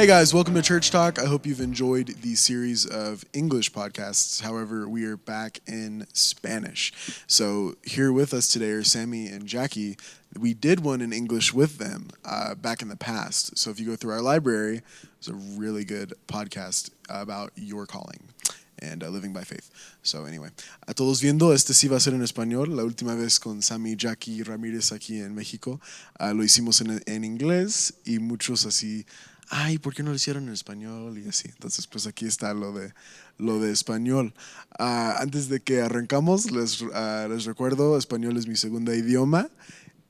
Hey guys, welcome to Church Talk. I hope you've enjoyed the series of English podcasts. However, we are back in Spanish. So here with us today are Sammy and Jackie. We did one in English with them back in the past. So if you go through our library, it's a really good podcast about your calling and living by faith. So anyway, a todos viendo, este sí va a ser en español. La última vez con Sammy, Jackie Ramírez aquí en México, lo hicimos en inglés y muchos así, ay, ¿por qué no lo hicieron en español? Y así. Entonces, pues aquí está lo de español. Antes de que arrancamos, les recuerdo, español es mi segundo idioma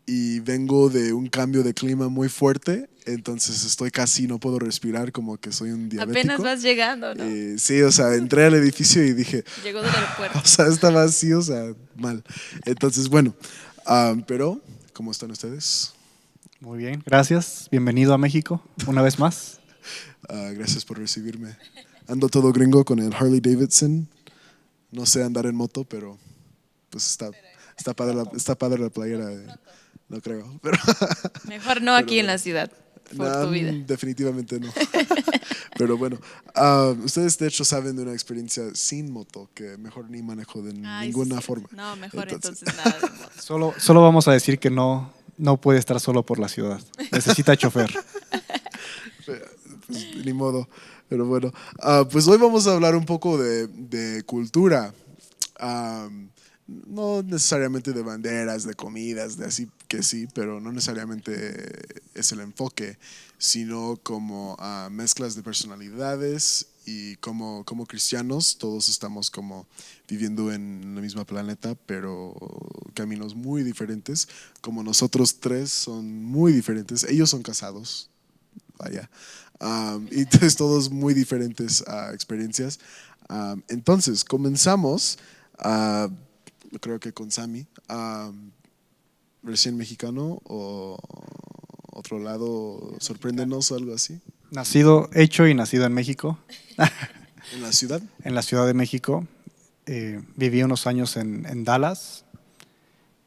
y vengo de un cambio de clima muy fuerte, entonces estoy casi, no puedo respirar, como que soy un diabético. Apenas vas llegando, ¿no? Sí, o sea, entré al edificio y dije, Llegó del aeropuerto. o sea, estaba así, o sea, mal. Entonces, bueno, pero, ¿cómo están ustedes? Muy bien, gracias. Bienvenido a México una vez más. Gracias por recibirme. Ando todo gringo con el Harley Davidson. No sé andar en moto, pero pues está padre la playera. No creo. Pero, Mejor no aquí en la ciudad, por tu vida. Definitivamente no. Pero bueno, ustedes de hecho saben de una experiencia sin moto que mejor ni manejo de ninguna forma. No, mejor entonces nada de moto. Solo vamos a decir que no puede estar solo por la ciudad. Necesita chofer. Pues, ni modo. Pero bueno, pues hoy vamos a hablar un poco de cultura. No necesariamente de banderas, de comidas, de así que sí, pero no necesariamente es el enfoque, sino como mezclas de personalidades y como cristianos todos estamos como viviendo en la misma planeta, pero caminos muy diferentes. Como nosotros tres son muy diferentes, ellos son casados, vaya, y entonces todos muy diferentes experiencias. Entonces comenzamos. Creo que con Sammy, recién mexicano o otro lado, sorpréndenos o algo así. Hecho y nacido en México. ¿En la ciudad? En la Ciudad de México. Viví unos años en Dallas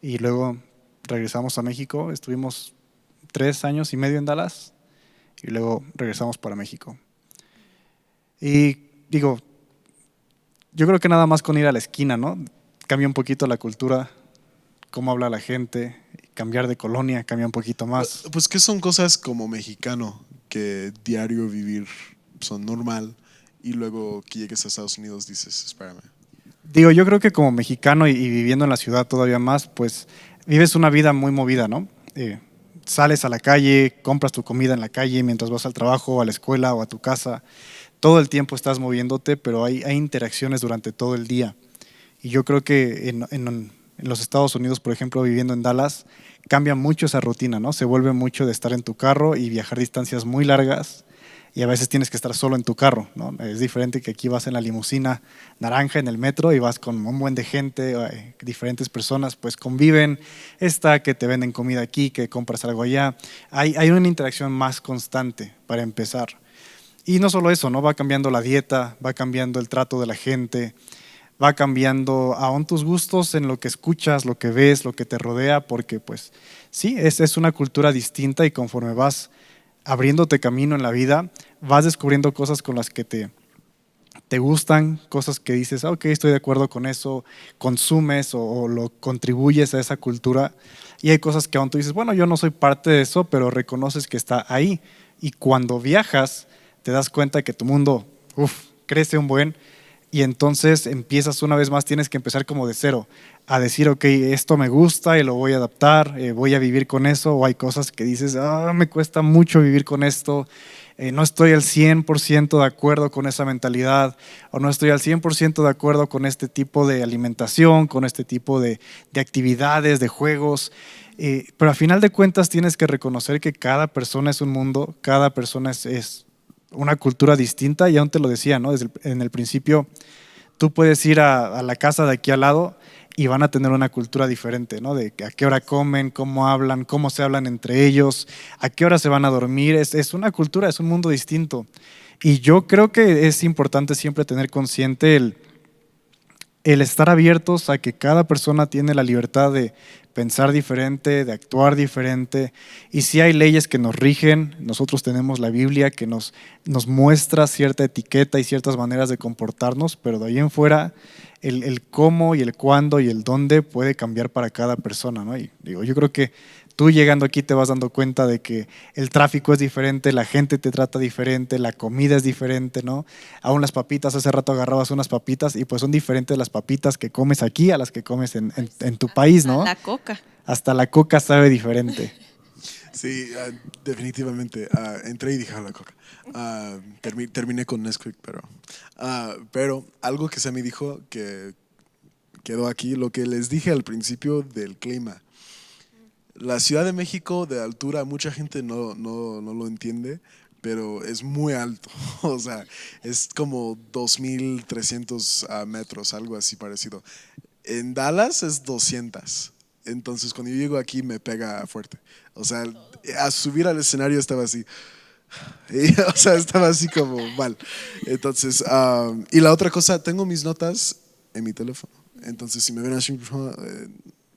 y luego regresamos a México. Estuvimos 3 años y medio en Dallas y luego regresamos para México. Y digo, yo creo que nada más con ir a la esquina, ¿no? Cambia un poquito la cultura, cómo habla la gente, cambiar de colonia cambia un poquito más. Pues que son cosas como mexicano que diario vivir son normal y luego que llegues a Estados Unidos dices, espérame. Digo, yo creo que como mexicano y viviendo en la ciudad todavía más, pues vives una vida muy movida, ¿no? Sales a la calle, compras tu comida en la calle mientras vas al trabajo, a la escuela o a tu casa. Todo el tiempo estás moviéndote, pero hay interacciones durante todo el día. Y yo creo que en los Estados Unidos, por ejemplo, viviendo en Dallas, cambia mucho esa rutina, ¿no? Se vuelve mucho de estar en tu carro y viajar distancias muy largas y a veces tienes que estar solo en tu carro, ¿no? Es diferente que aquí vas en la limusina naranja en el metro y vas con un buen de gente, diferentes personas, pues conviven, que te venden comida aquí, que compras algo allá. Hay una interacción más constante para empezar. Y no solo eso, ¿no? Va cambiando la dieta, va cambiando el trato de la gente, va cambiando aún tus gustos en lo que escuchas, lo que ves, lo que te rodea, porque pues sí, es una cultura distinta y conforme vas abriéndote camino en la vida, vas descubriendo cosas con las que te gustan, cosas que dices, ok, estoy de acuerdo con eso, consumes o lo contribuyes a esa cultura, y hay cosas que aún tú dices, bueno, yo no soy parte de eso, pero reconoces que está ahí, y cuando viajas te das cuenta que tu mundo crece un buen. Y entonces empiezas una vez más, tienes que empezar como de cero, a decir, ok, esto me gusta y lo voy a adaptar, voy a vivir con eso, o hay cosas que dices, me cuesta mucho vivir con esto, no estoy al 100% de acuerdo con esa mentalidad, o no estoy al 100% de acuerdo con este tipo de alimentación, con este tipo de actividades, de juegos, pero a final de cuentas tienes que reconocer que cada persona es un mundo, cada persona es una cultura distinta, y aún te lo decía, ¿no? En el principio tú puedes ir a la casa de aquí al lado y van a tener una cultura diferente, ¿no? De a qué hora comen, cómo hablan, cómo se hablan entre ellos, a qué hora se van a dormir. Es una cultura, es un mundo distinto. Y yo creo que es importante siempre tener consciente el estar abiertos a que cada persona tiene la libertad de pensar diferente, de actuar diferente. Y si hay leyes que nos rigen, nosotros tenemos la Biblia que nos muestra cierta etiqueta y ciertas maneras de comportarnos, pero de ahí en fuera el cómo y el cuándo y el dónde puede cambiar para cada persona, ¿no? Y digo, yo creo que tú llegando aquí te vas dando cuenta de que el tráfico es diferente, la gente te trata diferente, la comida es diferente, ¿no? Aún las papitas, hace rato agarrabas unas papitas y pues son diferentes las papitas que comes aquí a las que comes en tu país, ¿no? La coca. Hasta la coca sabe diferente. Sí, definitivamente. Entré y dije a la coca. Terminé con Nesquik, pero algo que Sammy dijo que quedó aquí, lo que les dije al principio del clima. La Ciudad de México de altura, mucha gente no lo entiende, pero es muy alto. O sea, es como 2,300 metros, algo así parecido. En Dallas es 200. Entonces, cuando yo llego aquí me pega fuerte. O sea, a subir al escenario estaba así. O sea, estaba así como mal. Entonces, y la otra cosa, tengo mis notas en mi teléfono. Entonces, si me ven así,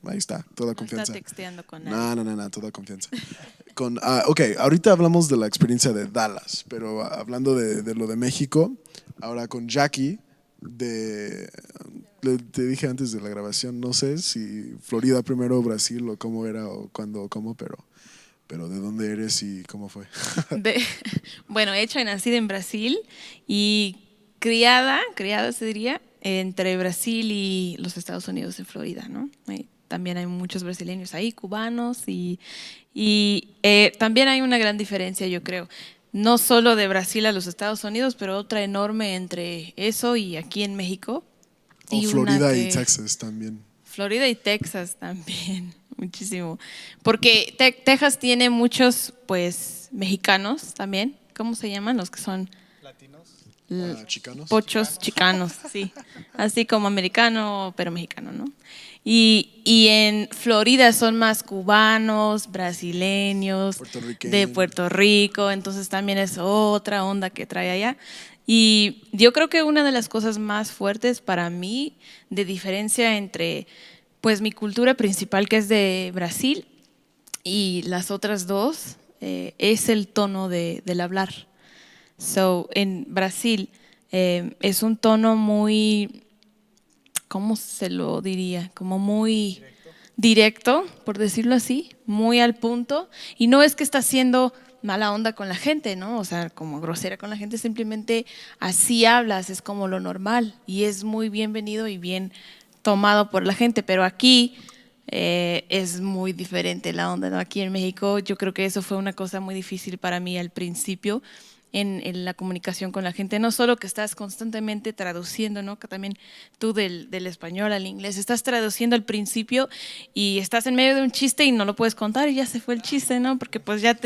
ahí está, toda confianza. No está texteando con nadie. No, toda confianza. Ok, ahorita hablamos de la experiencia de Dallas, pero hablando de lo de México, ahora con Jackie, te dije antes de la grabación, no sé si Florida primero, Brasil o cómo era o cuándo o cómo, pero ¿de dónde eres y cómo fue? Bueno, hecha y nacida en Brasil y criada se diría, entre Brasil y los Estados Unidos en Florida, ¿no? También hay muchos brasileños ahí, cubanos y también hay una gran diferencia, yo creo. No solo de Brasil a los Estados Unidos, pero otra enorme entre eso y aquí en México. O Florida y Texas también. Florida y Texas también, muchísimo. Porque Texas tiene muchos, pues, mexicanos también. ¿Cómo se llaman los que son? Latinos. Chicanos. Pochos chicanos, sí. Así como americano, pero mexicano, ¿no? Y en Florida son más cubanos, brasileños, de Puerto Rico, entonces también es otra onda que trae allá. Y yo creo que una de las cosas más fuertes para mí de diferencia entre pues mi cultura principal, que es de Brasil, y las otras dos, es el tono del hablar. So, en Brasil es un tono muy, ¿cómo se lo diría? Como muy directo, por decirlo así, muy al punto. Y no es que está haciendo mala onda con la gente, ¿no? O sea, como grosera con la gente, simplemente así hablas, es como lo normal y es muy bienvenido y bien tomado por la gente. Pero aquí es muy diferente la onda, ¿no? Aquí en México yo creo que eso fue una cosa muy difícil para mí al principio. En la comunicación con la gente, no solo que estás constantemente traduciendo, ¿no? Que también tú del español al inglés, estás traduciendo al principio y estás en medio de un chiste y no lo puedes contar y ya se fue el chiste, ¿no? Porque pues ya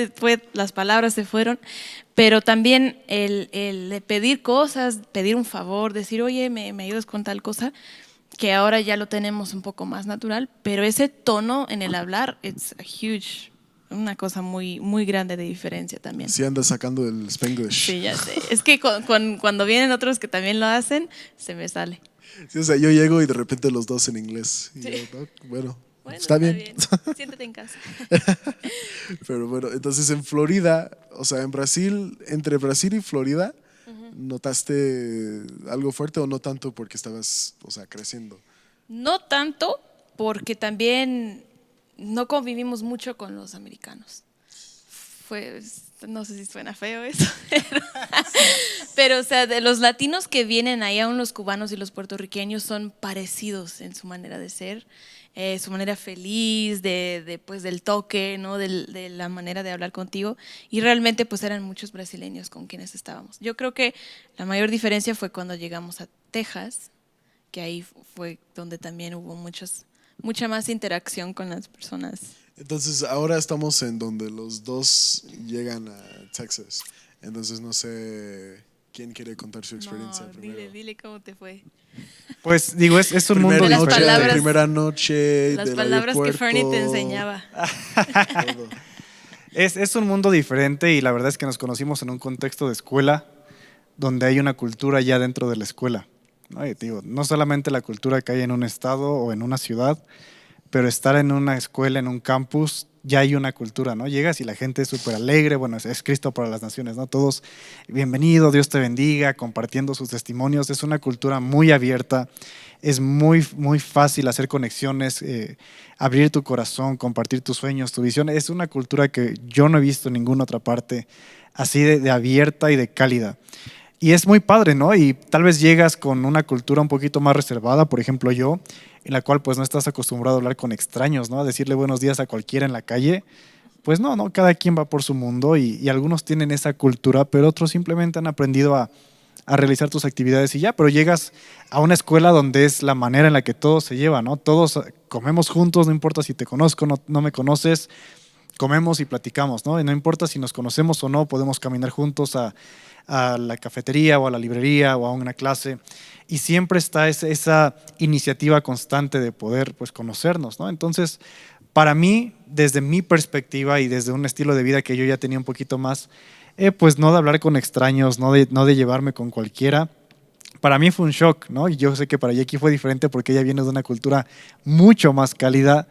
las palabras se fueron, pero también el de pedir cosas, pedir un favor, decir, oye, me ayudas con tal cosa, que ahora ya lo tenemos un poco más natural, pero ese tono en el hablar, it's a huge, una cosa muy, muy grande de diferencia también. Sí andas sacando el Spanglish. Sí, ya sé. Es que cuando vienen otros que también lo hacen, se me sale. Sí, o sea, yo llego y de repente los dos en inglés. Y sí. yo, ¿no? Bueno, está bien. Siéntate en casa. Pero bueno, entonces en Florida, o sea, en Brasil, entre Brasil y Florida, ¿notaste algo fuerte o no tanto porque estabas, o sea, creciendo? No tanto, porque también no convivimos mucho con los americanos. No sé si suena feo eso, pero o sea, de los latinos que vienen ahí, aún los cubanos y los puertorriqueños son parecidos en su manera de ser, su manera feliz, pues, del toque, ¿no? De la manera de hablar contigo, y realmente pues eran muchos brasileños con quienes estábamos. Yo creo que la mayor diferencia fue cuando llegamos a Texas, que ahí fue donde también hubo mucha más interacción con las personas. Entonces ahora estamos en donde los dos llegan a Texas. Entonces no sé quién quiere contar su experiencia primero. Dile cómo te fue. Pues digo, es un mundo diferente. Primera noche, las palabras que Fernie te enseñaba. Es un mundo diferente y la verdad es que nos conocimos en un contexto de escuela donde hay una cultura ya dentro de la escuela. ¿no? Y te digo, no solamente la cultura que hay en un estado o en una ciudad, pero estar en una escuela, en un campus, ya hay una cultura, ¿no? Llegas y la gente es súper alegre, bueno, es Cristo para las naciones, ¿no? Todos, bienvenido, Dios te bendiga, compartiendo sus testimonios. Es una cultura muy abierta, es muy, muy fácil hacer conexiones, abrir tu corazón, compartir tus sueños, tu visión. Es una cultura que yo no he visto en ninguna otra parte así de abierta y de cálida. Y es muy padre, ¿no? Y tal vez llegas con una cultura un poquito más reservada, por ejemplo yo, en la cual pues no estás acostumbrado a hablar con extraños, ¿no? A decirle buenos días a cualquiera en la calle. Pues no, cada quien va por su mundo y algunos tienen esa cultura, pero otros simplemente han aprendido a realizar tus actividades y ya, pero llegas a una escuela donde es la manera en la que todo se lleva, ¿no? Todos comemos juntos, no importa si te conozco, no me conoces, comemos y platicamos, ¿no? Y no importa si nos conocemos o no, podemos caminar juntos a la cafetería o a la librería o a una clase y siempre está esa iniciativa constante de poder pues conocernos, ¿no? Entonces, para mí, desde mi perspectiva y desde un estilo de vida que yo ya tenía un poquito más, pues no de hablar con extraños, no de llevarme con cualquiera, para mí fue un shock, ¿no? Y yo sé que para Jackie fue diferente porque ella viene de una cultura mucho más cálida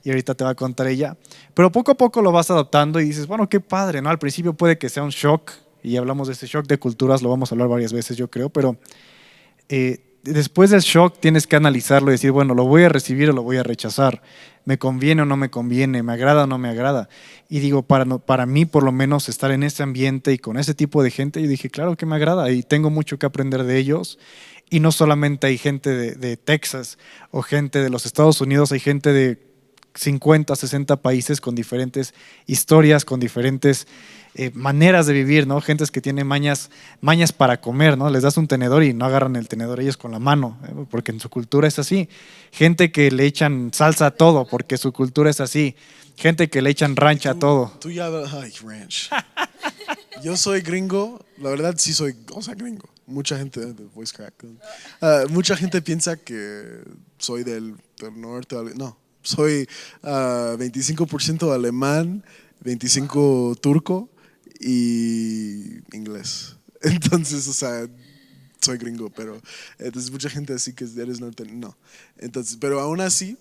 y ahorita te va a contar ella, pero poco a poco lo vas adaptando y dices, bueno, qué padre, ¿no? Al principio puede que sea un shock y hablamos de ese shock de culturas, lo vamos a hablar varias veces yo creo, pero después del shock tienes que analizarlo y decir, bueno, ¿lo voy a recibir o lo voy a rechazar? ¿Me conviene o no me conviene? ¿Me agrada o no me agrada? Y digo, para mí por lo menos estar en ese ambiente y con ese tipo de gente, yo dije, claro que me agrada y tengo mucho que aprender de ellos. Y no solamente hay gente de Texas o gente de los Estados Unidos, hay gente de 50, 60 países con diferentes historias, con diferentes maneras de vivir, ¿no? Gentes que tienen mañas para comer, ¿no? Les das un tenedor y no agarran el tenedor ellos con la mano, porque en su cultura es así. Gente que le echan salsa a todo, porque su cultura es así. Gente que le echan ranch a todo. Tú ya, ay, ranch. Yo soy gringo, la verdad sí soy, o sea, gringo. Mucha gente, voice crack. Mucha gente piensa que soy del norte, no. Soy 25% alemán, 25% turco y inglés. Entonces, o sea, soy gringo, pero entonces mucha gente así que eres norte, no. Entonces, pero aún así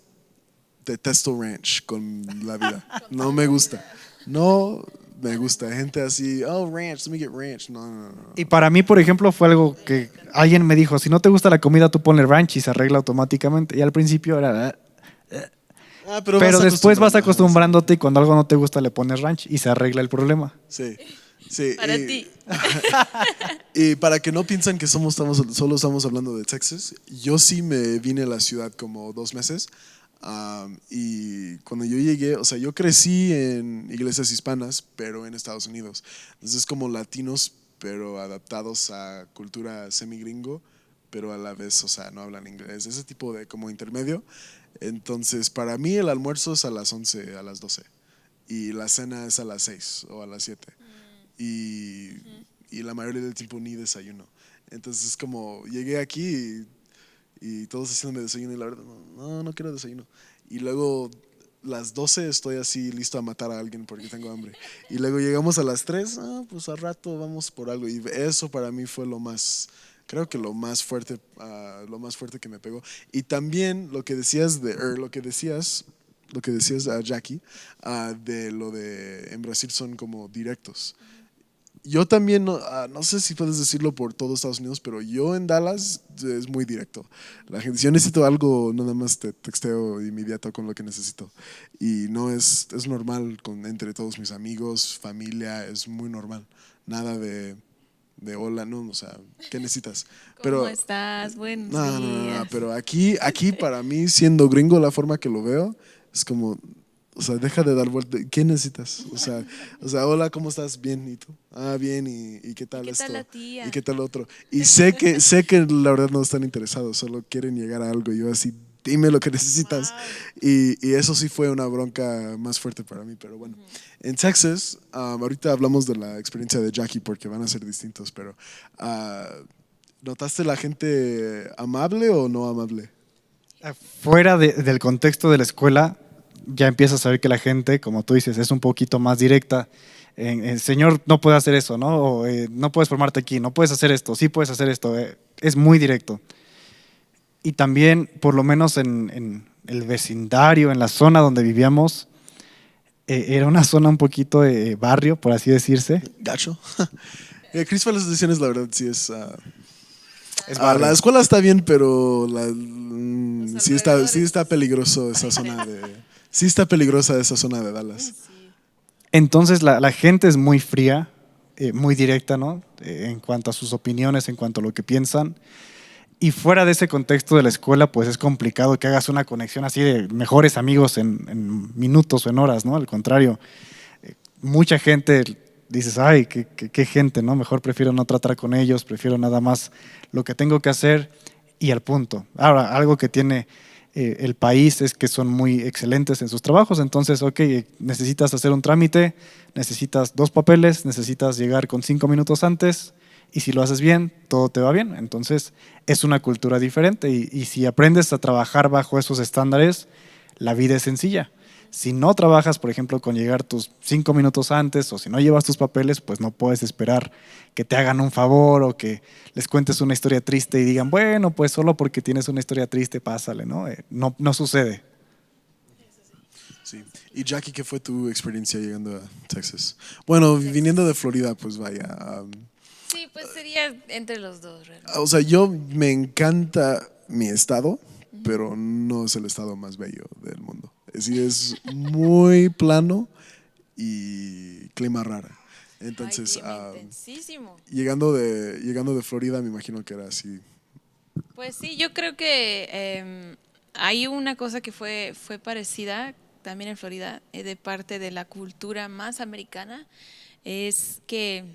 detesto ranch con la vida. No me gusta. No me gusta. Gente así, oh, ranch, let me get ranch. No. Y para mí, por ejemplo, fue algo que alguien me dijo, si no te gusta la comida, tú ponle ranch y se arregla automáticamente. Y al principio era... pero después vas acostumbrándote y cuando algo no te gusta le pones ranch y se arregla el problema. Sí. Para ti. Y para que no piensen que solo estamos hablando de Texas, yo sí me vine a la ciudad como 2 meses. Y cuando yo llegué, o sea, yo crecí en iglesias hispanas, pero en Estados Unidos. Entonces, como latinos, pero adaptados a cultura semi-gringo, pero a la vez, o sea, no hablan inglés. Ese tipo de como intermedio. Entonces, para mí el almuerzo es a las 11, a las 12. Y la cena es a las 6 o a las 7. Y la mayoría del tiempo ni desayuno. Entonces, es como, llegué aquí y todos haciéndome desayuno y la verdad, no quiero desayuno. Y luego las 12 estoy así listo a matar a alguien porque tengo hambre. Y luego llegamos a las 3, pues al rato vamos por algo. Y eso para mí fue lo más, creo que lo más fuerte que me pegó. Y también lo que decías a Jackie, de lo de en Brasil son como directos. Yo también, no sé si puedes decirlo por todo Estados Unidos, pero yo en Dallas es muy directo. La gente, si yo necesito algo, nada más te texteo inmediato con lo que necesito. Y no es normal entre todos mis amigos, familia, es muy normal. Nada de hola, no, o sea, ¿qué necesitas? ¿Cómo estás? Buenos días. No, pero aquí para mí, siendo gringo, la forma que lo veo, es como, o sea, deja de dar vuelta. ¿Qué necesitas? O sea, hola, ¿cómo estás? Bien, ¿y tú? Bien, ¿y qué tal esto? ¿Qué tal la tía? ¿Y qué tal lo otro? Y sé que la verdad no están interesados, solo quieren llegar a algo. Yo así, dime lo que necesitas. Wow. Y eso sí fue una bronca más fuerte para mí, pero bueno. En Texas, ahorita hablamos de la experiencia de Jackie porque van a ser distintos, pero ¿notaste la gente amable o no amable? Fuera del contexto de la escuela, ya empiezas a ver que la gente, como tú dices, es un poquito más directa. Señor, no puede hacer eso, ¿no? O, no puedes formarte aquí, no puedes hacer esto, sí puedes hacer esto. Es muy directo. Y también, por lo menos en el vecindario, en la zona donde vivíamos, era una zona un poquito de barrio, por así decirse. Gacho. Chris para las decisiones, la verdad, sí es... Es barrio. la escuela está bien, pero sí está peligroso sí está peligrosa esa zona de Dallas. Entonces la gente es muy fría, muy directa, ¿no? En cuanto a sus opiniones, en cuanto a lo que piensan. Y fuera de ese contexto de la escuela, pues es complicado que hagas una conexión así de mejores amigos en minutos o en horas, ¿no? Al contrario, mucha gente dices, ay, qué gente, ¿no? Mejor prefiero no tratar con ellos, prefiero nada más lo que tengo que hacer y al punto. Ahora, algo que tiene el país es que son muy excelentes en sus trabajos, entonces, ok, necesitas hacer un trámite, necesitas 2 papeles, necesitas llegar con 5 minutos antes y si lo haces bien, todo te va bien. Entonces, es una cultura diferente y si aprendes a trabajar bajo esos estándares, la vida es sencilla. Si no trabajas, por ejemplo, con llegar tus 5 minutos antes o si no llevas tus papeles, pues no puedes esperar que te hagan un favor o que les cuentes una historia triste y digan, bueno, pues solo porque tienes una historia triste, pásale, ¿no? No sucede. Sí. Y Jackie, ¿qué fue tu experiencia llegando a Texas? Bueno, viniendo de Florida, pues vaya. Sí, pues sería entre los dos, realmente. O sea, yo me encanta mi estado, pero no es el estado más bello del mundo. Sí, es muy plano y clima raro. Entonces, Intensísimo. llegando de Florida, me imagino que era así. Pues sí, yo creo que hay una cosa que fue parecida también en Florida, de parte de la cultura más americana, es que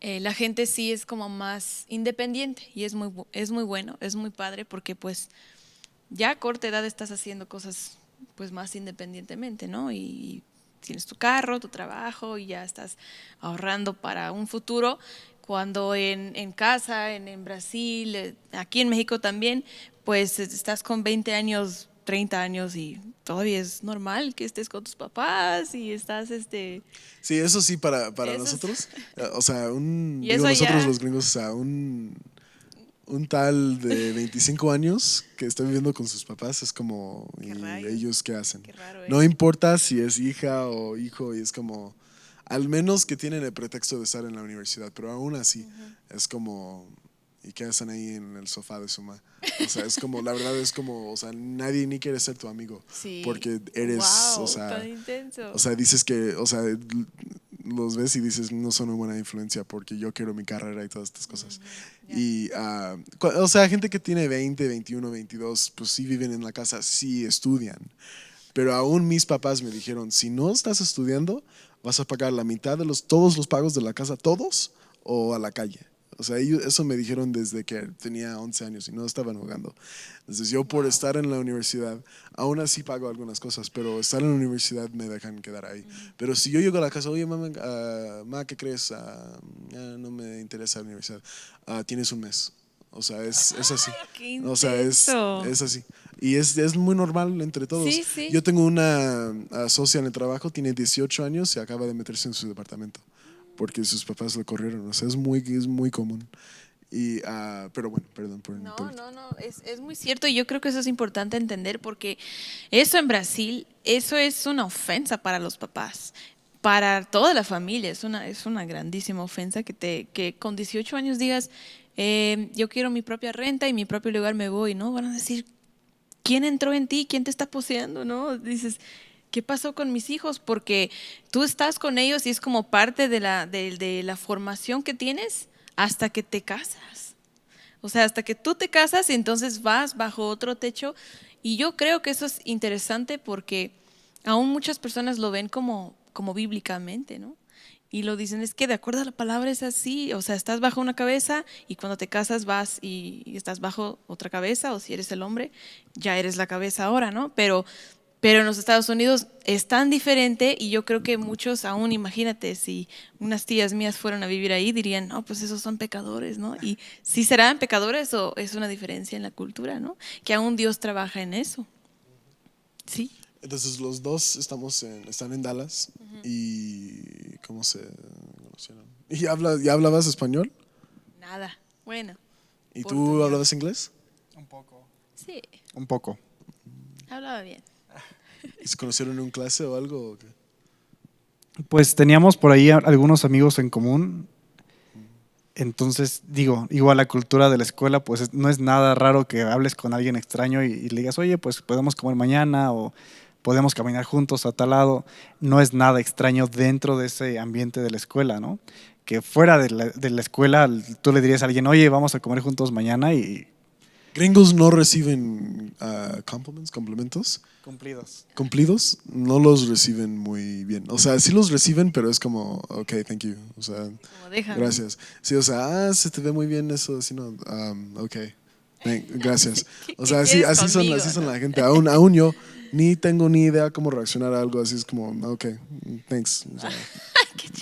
la gente sí es como más independiente y es muy bueno, es muy padre porque pues ya a corta edad estás haciendo cosas pues más independientemente, ¿no? Y tienes tu carro, tu trabajo y ya estás ahorrando para un futuro. Cuando en casa, en Brasil, aquí en México también, pues estás con 20 años, 30 años y todavía es normal que estés con tus papás y estás Sí, eso sí, para Eso nosotros, o sea, y digo eso nosotros ya, los gringos, o sea, un tal de 25 años que está viviendo con sus papás es como, qué ¿y rayos, ellos qué hacen? qué raro, No importa si es hija o hijo, y es como, al menos que tienen el pretexto de estar en la universidad, pero aún así es como, ¿y qué hacen ahí en el sofá de su mamá? O sea, es como, la verdad es como, o sea, nadie ni quiere ser tu amigo, Sí. porque eres, Wow, tan intenso. o sea, dices que, o sea, los ves y dices, no son una buena influencia porque yo quiero mi carrera y todas estas cosas. Ya. Y, o sea, gente que tiene 20, 21, 22, pues sí viven en la casa, sí estudian. Pero aún mis papás me dijeron, si no estás estudiando, vas a pagar la mitad de todos los pagos de la casa, todos, o a la calle. O sea, eso me dijeron desde que tenía 11 años y no estaban jugando. Entonces yo por estar en la universidad, aún así pago algunas cosas, pero estar en la universidad me dejan quedar ahí. Pero si yo llego a la casa, oye, mamá, ¿qué crees? No me interesa la universidad. Tienes un mes. O sea, es así. Qué O sea, intenso. es así. Y es muy normal entre todos. Sí, sí. Yo tengo una socia en el trabajo, tiene 18 años y acaba de meterse en su departamento porque sus papás lo corrieron. O sea, es muy común. Y, pero bueno, perdón por No, interrumpir. no, no, es muy cierto y yo creo que eso es importante entender porque eso en Brasil, eso es una ofensa para los papás, para toda la familia, es una grandísima ofensa que con 18 años digas, yo quiero mi propia renta y mi propio lugar me voy, ¿no? Van a decir, ¿quién entró en ti? ¿Quién te está poseando? ¿No? Dices, ¿qué pasó con mis hijos? Porque tú estás con ellos y es como parte de la formación que tienes hasta que te casas. O sea, hasta que tú te casas y entonces vas bajo otro techo. Y yo creo que eso es interesante porque aún muchas personas lo ven como bíblicamente, ¿no? Y lo dicen, es que de acuerdo a la palabra es así, o sea, estás bajo una cabeza y cuando te casas vas y estás bajo otra cabeza, o si eres el hombre, ya eres la cabeza ahora, ¿no? Pero en los Estados Unidos es tan diferente y yo creo que muchos aún, imagínate, si unas tías mías fueron a vivir ahí, dirían, no, pues esos son pecadores, ¿no? Y si serán pecadores o es una diferencia en la cultura, ¿no? Que aún Dios trabaja en eso. Sí. Entonces los dos están en Dallas y ¿cómo se conocieron? ¿Y ya hablabas español? Nada. Bueno, ¿Y tú portugués. hablabas inglés? Sí, Un poco. hablaba bien. ¿Y se conocieron en un clase o algo? ¿O qué? Pues teníamos por ahí algunos amigos en común. Entonces, digo, igual la cultura de la escuela, pues no es nada raro que hables con alguien extraño y le digas, oye, pues podemos comer mañana o podemos caminar juntos a tal lado. No es nada extraño dentro de ese ambiente de la escuela, ¿no? Que fuera de la escuela tú le dirías a alguien, oye, vamos a comer juntos mañana y... ¿Gringos no reciben complementos? Cumplidos, no los reciben muy bien. O sea, sí los reciben, pero es como, ok, thank you. O sea, gracias. Sí, o sea, se te ve muy bien eso, así no, ok, gracias. O sea, así son la gente. Aún yo ni tengo ni idea cómo reaccionar a algo así, es como, ok, thanks. O sea,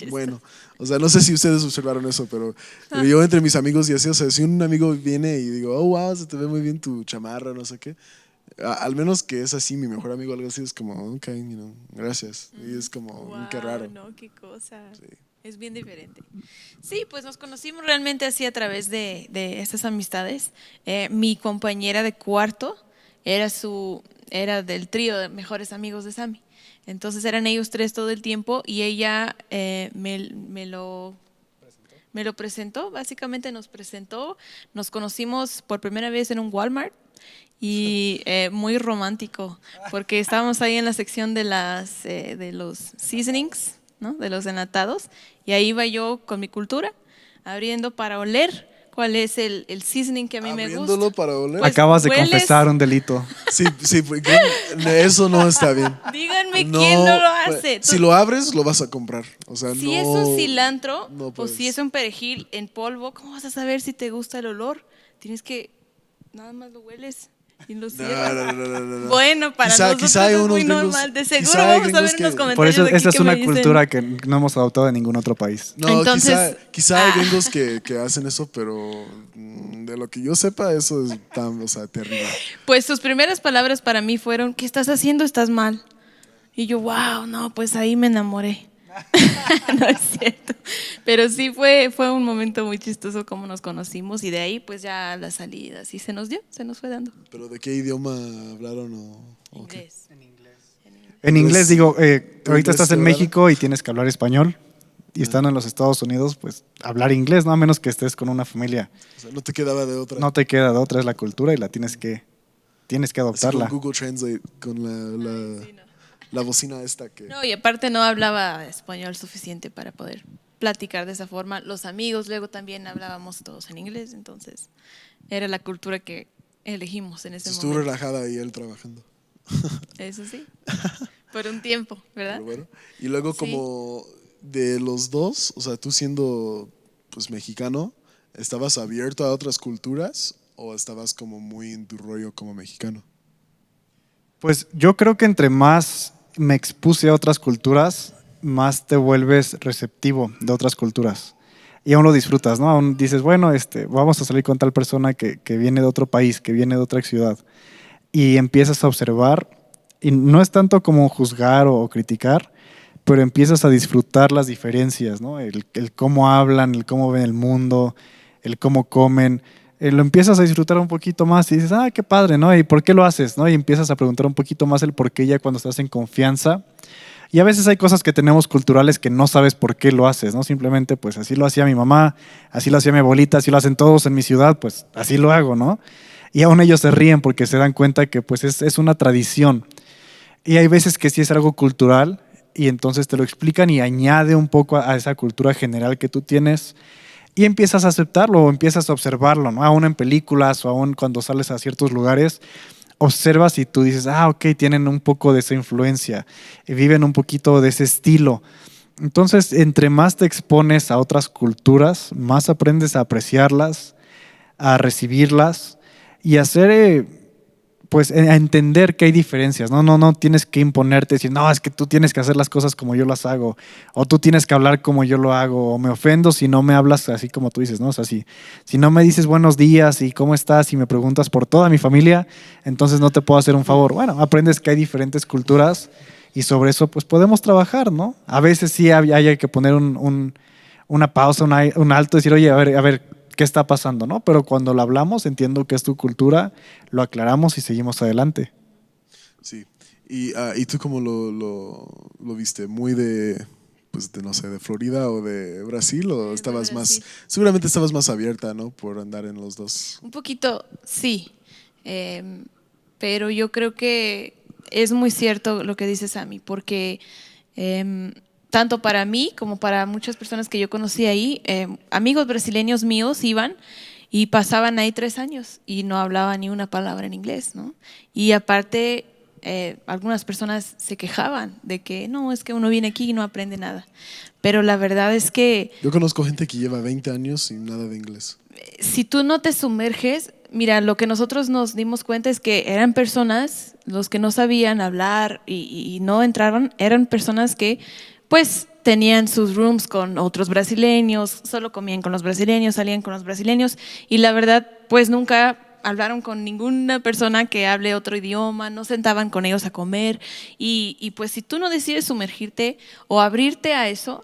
bueno, o sea, no sé si ustedes observaron eso, pero yo entre mis amigos y así, o sea, si un amigo viene y digo, oh, wow, se te ve muy bien tu chamarra, no sé qué. Al menos que es así, mi mejor amigo, algo así, es como, ok, gracias. Y es como, wow, qué raro. No, qué cosa. Sí. Es bien diferente. Sí, pues nos conocimos realmente así a través de estas amistades. Mi compañera de cuarto era del trío de mejores amigos de Sammy. Entonces eran ellos tres todo el tiempo y ella me lo presentó, básicamente nos presentó. Nos conocimos por primera vez en un Walmart. Y muy romántico, porque estábamos ahí en la sección de los seasonings, ¿no? De los enlatados, y ahí iba yo con mi cultura, abriendo para oler cuál es el seasoning que a mí me gusta. Abriéndolo para oler. Pues, acabas de hueles. confesar un delito. Sí, porque eso no está bien. Díganme quién no lo hace. Si lo abres, lo vas a comprar. O sea, si no, es un cilantro no o si es un perejil en polvo, ¿cómo vas a saber si te gusta el olor? Tienes que, nada más lo hueles. Y lo cierras. No. Bueno, para nosotros hay es unos muy gringos, normal. De seguro quizá hay vamos a ver gringos en los que- comentarios. Por eso aquí esta es que me una dicen, cultura que no hemos adoptado en ningún otro país. No, Entonces, quizá hay gringos que hacen eso, pero de lo que yo sepa, eso es tan, o sea, terrible. Pues sus primeras palabras para mí fueron, ¿qué estás haciendo? Estás mal. Y yo, wow, no, pues ahí me enamoré. No es cierto. Pero sí fue un momento muy chistoso como nos conocimos y de ahí pues ya las salidas y se nos fue dando. ¿Pero de qué idioma hablaron o qué? Inglés. En inglés, digo, ahorita inglés estás te en agrada? México y tienes que hablar español. Y estando en los Estados Unidos, pues hablar inglés, ¿no? A menos que estés con una familia. O sea, no te quedaba de otra. No te queda de otra, es la cultura y la tienes que Así adoptarla. con Google Translate, con la bocina esta que... No, y aparte no hablaba español suficiente para poder platicar de esa forma. Los amigos luego también hablábamos todos en inglés, entonces era la cultura que elegimos en ese Estuvo momento. relajada y él trabajando. Eso sí, por un tiempo, ¿verdad? Pero bueno. Y luego Sí. como de los dos, o sea, tú siendo pues mexicano, ¿estabas abierto a otras culturas o estabas como muy en tu rollo como mexicano? Pues yo creo que entre más me expuse a otras culturas, más te vuelves receptivo de otras culturas. Y aún lo disfrutas, ¿no? Aún dices, bueno, vamos a salir con tal persona que viene de otro país, que viene de otra ciudad. Y empiezas a observar, y no es tanto como juzgar o criticar, pero empiezas a disfrutar las diferencias, ¿no? El cómo hablan, el cómo ven el mundo, el cómo comen. Lo empiezas a disfrutar un poquito más y dices, ah, qué padre, ¿no? ¿Y por qué lo haces, no? Y empiezas a preguntar un poquito más el por qué ya cuando estás en confianza. Y a veces hay cosas que tenemos culturales que no sabes por qué lo haces, ¿no? Simplemente, pues así lo hacía mi mamá, así lo hacía mi abuelita, así lo hacen todos en mi ciudad, pues así lo hago, ¿no? Y aún ellos se ríen porque se dan cuenta que pues es una tradición. Y hay veces que sí es algo cultural y entonces te lo explican y añade un poco a esa cultura general que tú tienes y empiezas a aceptarlo o empiezas a observarlo, ¿no? Aún en películas o aún cuando sales a ciertos lugares, observas y tú dices, ah, ok, tienen un poco de esa influencia, viven un poquito de ese estilo. Entonces, entre más te expones a otras culturas, más aprendes a apreciarlas, a recibirlas y a hacer, pues, a entender que hay diferencias. No tienes que imponerte, decir, no, es que tú tienes que hacer las cosas como yo las hago, o tú tienes que hablar como yo lo hago, o me ofendo si no me hablas así como tú dices, ¿no? O sea, si no me dices buenos días y cómo estás y me preguntas por toda mi familia, entonces no te puedo hacer un favor. Bueno, aprendes que hay diferentes culturas y sobre eso pues podemos trabajar, ¿no? A veces sí hay que poner una pausa, un alto, decir, oye, a ver, qué está pasando, ¿no? Pero cuando lo hablamos, entiendo que es tu cultura, lo aclaramos y seguimos adelante. Sí. ¿Y tú cómo lo viste? ¿Muy pues no sé, de Florida o de Brasil? ¿O estabas más, seguramente estabas más abierta, ¿no? Por andar en los dos. Un poquito, sí. Pero yo creo que es muy cierto lo que dice Sammy, porque tanto para mí como para muchas personas que yo conocí ahí, amigos brasileños míos iban y pasaban ahí 3 años y no hablaban ni una palabra en inglés, ¿no? Y aparte, algunas personas se quejaban de que no, es que uno viene aquí y no aprende nada. Pero la verdad es que… Yo conozco gente que lleva 20 años sin nada de inglés. Si tú no te sumerges, mira, lo que nosotros nos dimos cuenta es que eran personas, los que no sabían hablar y no entraron, eran personas que pues tenían sus rooms con otros brasileños, solo comían con los brasileños, salían con los brasileños y la verdad pues nunca hablaron con ninguna persona que hable otro idioma, no sentaban con ellos a comer y pues si tú no decides sumergirte o abrirte a eso,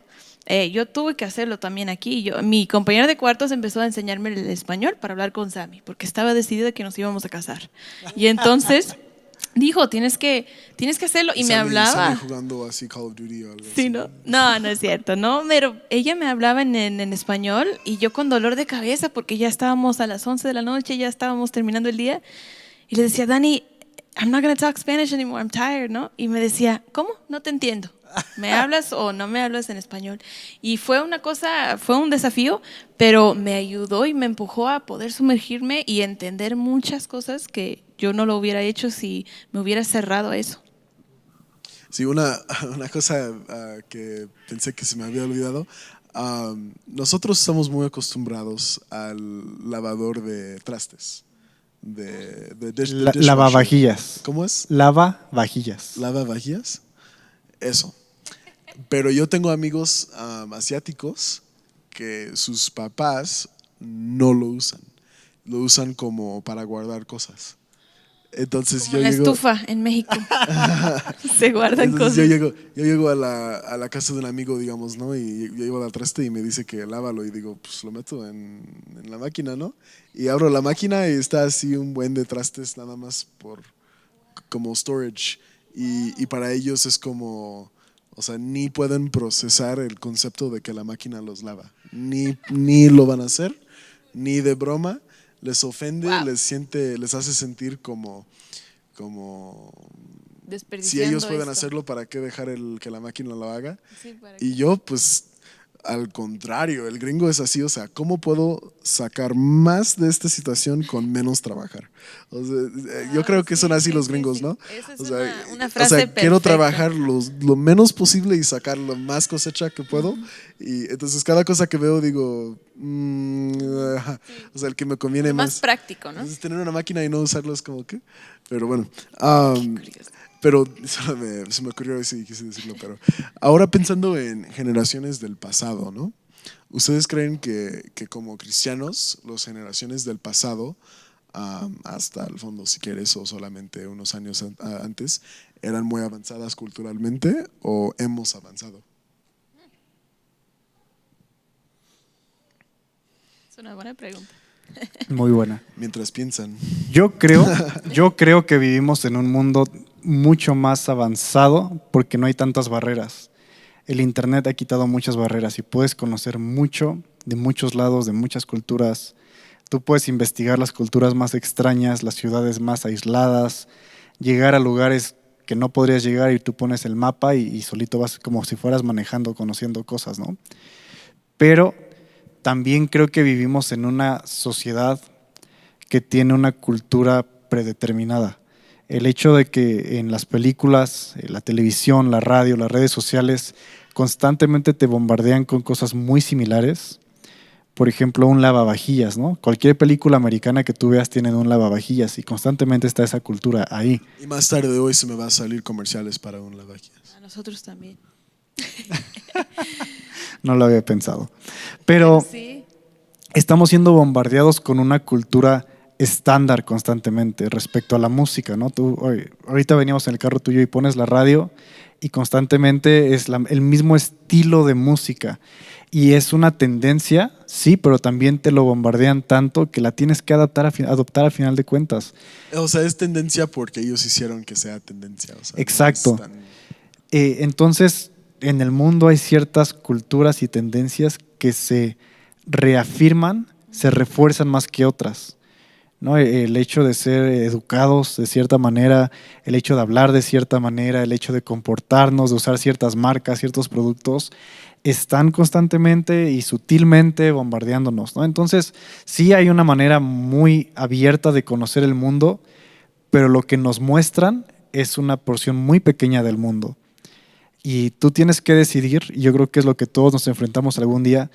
yo tuve que hacerlo también aquí. Mi compañero de cuartos empezó a enseñarme el español para hablar con Sammy, porque estaba decidido que nos íbamos a casar. Y entonces dijo, tienes que hacerlo. Y Sammy, me hablaba. Sammy jugando así Call of Duty o algo Sí, así. ¿no? No es cierto, ¿no? Pero ella me hablaba en español y yo con dolor de cabeza, porque ya estábamos a las 11 de la noche, ya estábamos terminando el día. Y le decía, Dani, I'm not going to talk Spanish anymore, I'm tired, ¿no? Y me decía, ¿cómo? No te entiendo. ¿Me hablas o no me hablas en español? Y fue un desafío, pero me ayudó y me empujó a poder sumergirme y entender muchas cosas que yo no lo hubiera hecho si me hubiera cerrado a eso. Sí, una cosa que pensé que se me había olvidado. Nosotros estamos muy acostumbrados al lavador de trastes. Lavavajillas. ¿Cómo es? Lavavajillas. ¿Lavavajillas? Eso. Pero yo tengo amigos asiáticos que sus papás no lo usan. Lo usan como para guardar cosas. Entonces como la estufa en México. Se guardan cosas. Yo llego a la casa de un amigo, digamos, ¿no? Y yo llego al traste y me dice que lávalo. Y digo, pues lo meto en la máquina, ¿no? Y abro la máquina y está así un buen de trastes nada más como storage. Y para ellos es como, o sea, ni pueden procesar el concepto de que la máquina los lava. Ni lo van a hacer, ni de broma. Les ofende, wow. les hace sentir como si ellos pueden hacerlo, ¿para qué dejar que la máquina lo haga? Sí, y yo, pues, al contrario, el gringo es así, o sea, ¿cómo puedo sacar más de esta situación con menos trabajar? O sea, yo creo que son así los gringos, ¿no? Esa es o sea, una frase perfecta. Quiero trabajar lo menos posible y sacar lo más cosecha que puedo. Y entonces cada cosa que veo digo, o sea, el que me conviene más práctico, ¿no? Entonces tener una máquina y no usarlo es como que, pero bueno. Pero se me ocurrió y quise decirlo, pero ahora pensando en generaciones del pasado, ¿no? ¿Ustedes creen que como cristianos, las generaciones del pasado, hasta el fondo si quieres, o solamente unos años antes, eran muy avanzadas culturalmente o hemos avanzado? Es una buena pregunta. Muy buena. Mientras piensan. Yo creo que vivimos en un mundo mucho más avanzado porque no hay tantas barreras. El internet ha quitado muchas barreras y puedes conocer mucho de muchos lados, de muchas culturas. Tú puedes investigar las culturas más extrañas, las ciudades más aisladas, llegar a lugares que no podrías llegar y tú pones el mapa y solito vas como si fueras manejando, conociendo cosas, ¿no? Pero también creo que vivimos en una sociedad que tiene una cultura predeterminada. El hecho de que en las películas, la televisión, la radio, las redes sociales constantemente te bombardean con cosas muy similares. Por ejemplo, un lavavajillas, ¿no? Cualquier película americana que tú veas tiene un lavavajillas y constantemente está esa cultura ahí. Y más tarde hoy se me va a salir comerciales para un lavavajillas. A nosotros también. No lo había pensado. Pero sí, estamos siendo bombardeados con una cultura estándar constantemente respecto a la música, ¿no? Ahorita veníamos en el carro tuyo y pones la radio y constantemente es el mismo estilo de música y es una tendencia sí, pero también te lo bombardean tanto que la tienes que adoptar al final de cuentas. O sea, es tendencia porque ellos hicieron que sea tendencia. O sea, Exacto. No es tan... Entonces, en el mundo hay ciertas culturas y tendencias que se reafirman, se refuerzan más que otras, ¿no? El hecho de ser educados de cierta manera, el hecho de hablar de cierta manera, el hecho de comportarnos, de usar ciertas marcas, ciertos productos, están constantemente y sutilmente bombardeándonos, ¿no? Entonces, sí hay una manera muy abierta de conocer el mundo, pero lo que nos muestran es una porción muy pequeña del mundo. Y tú tienes que decidir, y yo creo que es lo que todos nos enfrentamos algún día,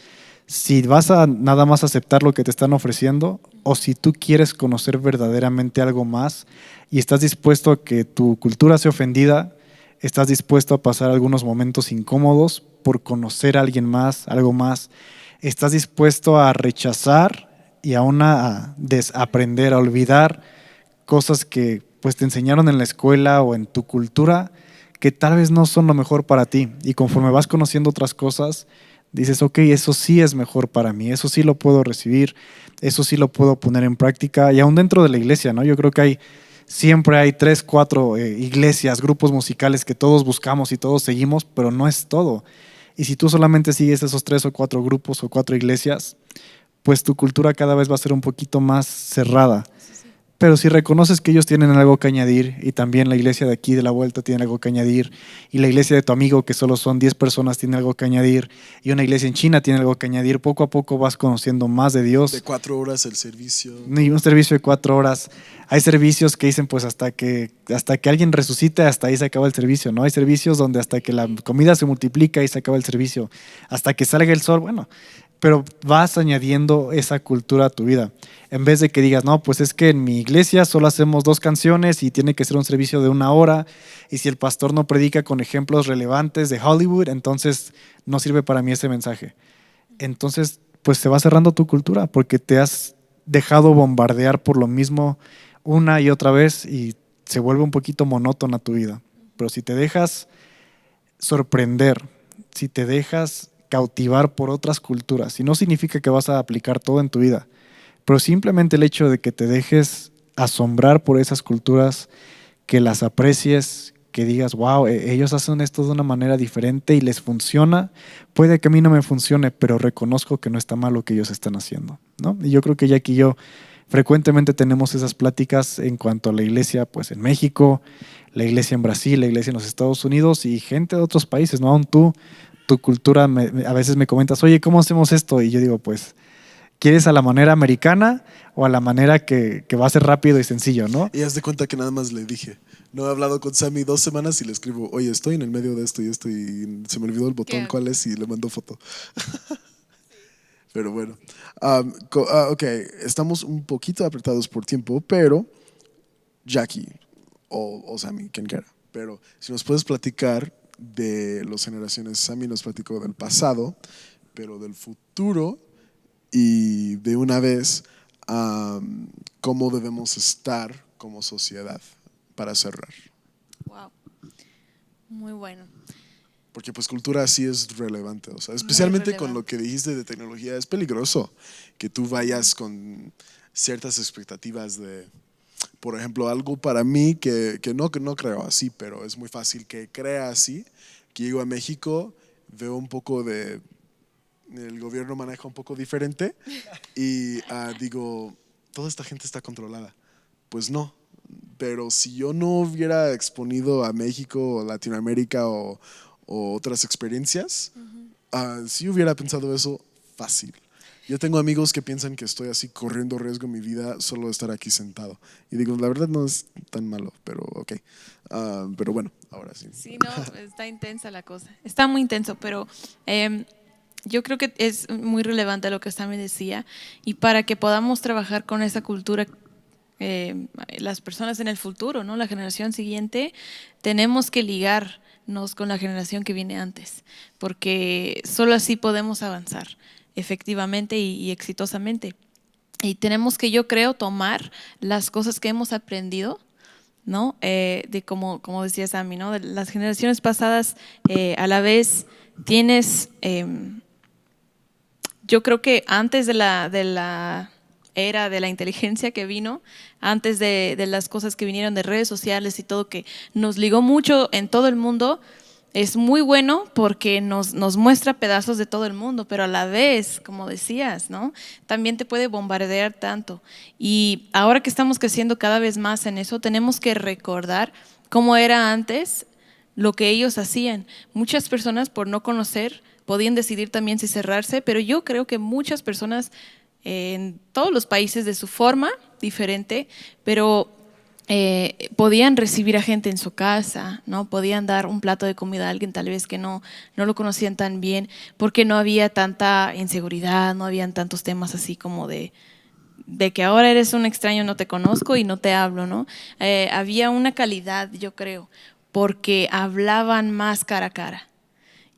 si vas a nada más aceptar lo que te están ofreciendo o si tú quieres conocer verdaderamente algo más y estás dispuesto a que tu cultura sea ofendida, estás dispuesto a pasar algunos momentos incómodos por conocer a alguien más, algo más, estás dispuesto a rechazar y aún a desaprender, a olvidar cosas que pues te enseñaron en la escuela o en tu cultura que tal vez no son lo mejor para ti. Y conforme vas conociendo otras cosas, dices, ok, eso sí es mejor para mí, eso sí lo puedo recibir, eso sí lo puedo poner en práctica. Y aún dentro de la iglesia, ¿no? Yo creo que siempre hay 3, 4 iglesias, grupos musicales que todos buscamos y todos seguimos, pero no es todo. Y si tú solamente sigues esos 3 o 4 grupos o 4 iglesias, pues tu cultura cada vez va a ser un poquito más cerrada. Pero si reconoces que ellos tienen algo que añadir y también la iglesia de aquí de la vuelta tiene algo que añadir y la iglesia de tu amigo que solo son 10 personas tiene algo que añadir y una iglesia en China tiene algo que añadir, poco a poco vas conociendo más de Dios. De 4 horas el servicio. Ni un servicio de 4 horas. Hay servicios que dicen pues hasta que alguien resucite, hasta ahí se acaba el servicio, ¿no? Hay servicios donde hasta que la comida se multiplica y se acaba el servicio, hasta que salga el sol, bueno, pero vas añadiendo esa cultura a tu vida. En vez de que digas, no, pues es que en mi iglesia solo hacemos 2 canciones y tiene que ser un servicio de 1 hora, y si el pastor no predica con ejemplos relevantes de Hollywood, entonces no sirve para mí ese mensaje. Entonces, pues se va cerrando tu cultura porque te has dejado bombardear por lo mismo una y otra vez y se vuelve un poquito monótona tu vida. Pero si te dejas sorprender, si te dejas cautivar por otras culturas, y no significa que vas a aplicar todo en tu vida, pero simplemente el hecho de que te dejes asombrar por esas culturas, que las aprecies, que digas, wow, ellos hacen esto de una manera diferente y les funciona, puede que a mí no me funcione, pero reconozco que no está mal lo que ellos están haciendo, ¿no? Y yo creo que Jackie y yo frecuentemente tenemos esas pláticas en cuanto a la iglesia, pues en México, la iglesia en Brasil, la iglesia en los Estados Unidos y gente de otros países, ¿no? Aún tú, tu cultura, a veces me comentas, oye, ¿cómo hacemos esto? Y yo digo, pues, ¿quieres a la manera americana o a la manera que va a ser rápido y sencillo, ¿no? Y haz de cuenta que nada más le dije. No he hablado con Sammy 2 semanas y le escribo, oye, estoy en el medio de esto y esto y se me olvidó el botón cuál es y le mando foto. Pero bueno. Ok, estamos un poquito apretados por tiempo, pero Jackie o Sammy, quien quiera. Pero si nos puedes platicar de las generaciones, Sammy nos platicó del pasado, pero del futuro y de una vez cómo debemos estar como sociedad para cerrar. Wow, muy bueno. Porque pues cultura sí es relevante, o sea, especialmente con lo que dijiste de tecnología, es peligroso que tú vayas con ciertas expectativas de, por ejemplo, algo para mí que no creo así, pero es muy fácil que crea así, que llego a México, veo un poco de, el gobierno maneja un poco diferente y digo, toda esta gente está controlada. Pues no, pero si yo no hubiera exponido a México o Latinoamérica o otras experiencias, sí hubiera pensado eso fácil. Yo tengo amigos que piensan que estoy así corriendo riesgo en mi vida solo de estar aquí sentado. Y digo, la verdad no es tan malo, pero ok. Pero bueno, ahora sí. Sí, no, está intensa la cosa. Está muy intenso, pero yo creo que es muy relevante lo que usted me decía. Y para que podamos trabajar con esa cultura, las personas en el futuro, ¿no? La generación siguiente, tenemos que ligarnos con la generación que viene antes, porque solo así podemos avanzar efectivamente y exitosamente. Y tenemos que, yo creo, tomar las cosas que hemos aprendido, ¿no? De como decía Sammy, ¿no? De las generaciones pasadas, a la vez tienes yo creo que antes de la era de la inteligencia que vino, antes de las cosas que vinieron de redes sociales y todo, que nos ligó mucho en todo el mundo, es muy bueno porque nos muestra pedazos de todo el mundo, pero a la vez, como decías, ¿no? También te puede bombardear tanto. Y ahora que estamos creciendo cada vez más en eso, tenemos que recordar cómo era antes lo que ellos hacían. Muchas personas, por no conocer, podían decidir también si cerrarse, pero yo creo que muchas personas en todos los países de su forma diferente, pero podían recibir a gente en su casa, ¿no? Podían dar un plato de comida a alguien tal vez que no lo conocían tan bien, porque no había tanta inseguridad, no habían tantos temas así como de que ahora eres un extraño, no te conozco y no te hablo, ¿no? Había una calidad, yo creo, porque hablaban más cara a cara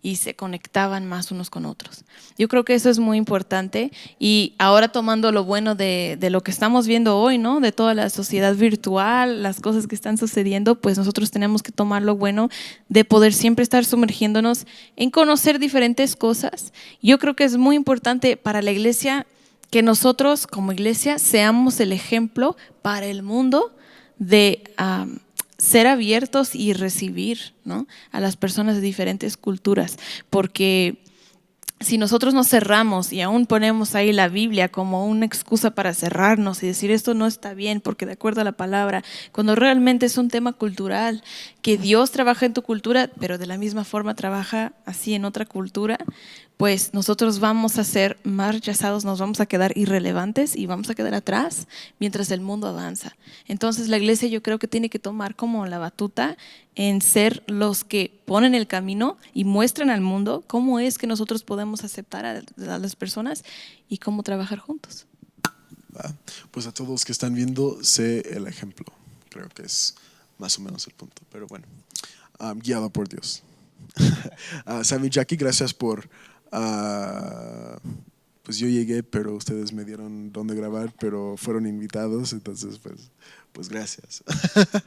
y se conectaban más unos con otros. Yo creo que eso es muy importante y ahora tomando lo bueno de lo que estamos viendo hoy, ¿no? De toda la sociedad virtual, las cosas que están sucediendo, pues nosotros tenemos que tomar lo bueno de poder siempre estar sumergiéndonos en conocer diferentes cosas. Yo creo que es muy importante para la iglesia que nosotros como iglesia seamos el ejemplo para el mundo de ser abiertos y recibir, ¿no? A las personas de diferentes culturas, porque si nosotros nos cerramos y aún ponemos ahí la Biblia como una excusa para cerrarnos y decir esto no está bien porque de acuerdo a la palabra, cuando realmente es un tema cultural, que Dios trabaja en tu cultura, pero de la misma forma trabaja así en otra cultura, pues nosotros vamos a ser más rechazados, nos vamos a quedar irrelevantes y vamos a quedar atrás mientras el mundo avanza. Entonces la iglesia yo creo que tiene que tomar como la batuta en ser los que ponen el camino y muestran al mundo cómo es que nosotros podemos aceptar a las personas y cómo trabajar juntos. Pues a todos los que están viendo, sé el ejemplo. Creo que es más o menos el punto. Pero bueno, guiado por Dios. Sam y Jackie, gracias por... pues yo llegué, pero ustedes me dieron dónde grabar, pero fueron invitados, entonces pues gracias.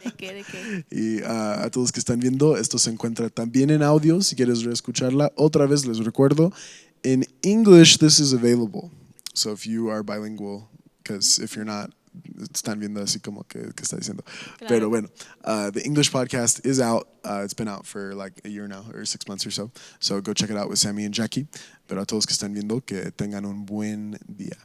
¿De qué? ¿De qué? Y a todos que están viendo, esto se encuentra también en audio, si quieres reescucharla. Otra vez les recuerdo, in English this is available. So if you are bilingual, because if you're not, están viendo así como que está diciendo. Claro. Pero bueno, the English podcast is out. It's been out for like a year now, or 6 months or so. So go check it out with Sammy and Jackie. Pero a todos que están viendo, que tengan un buen día.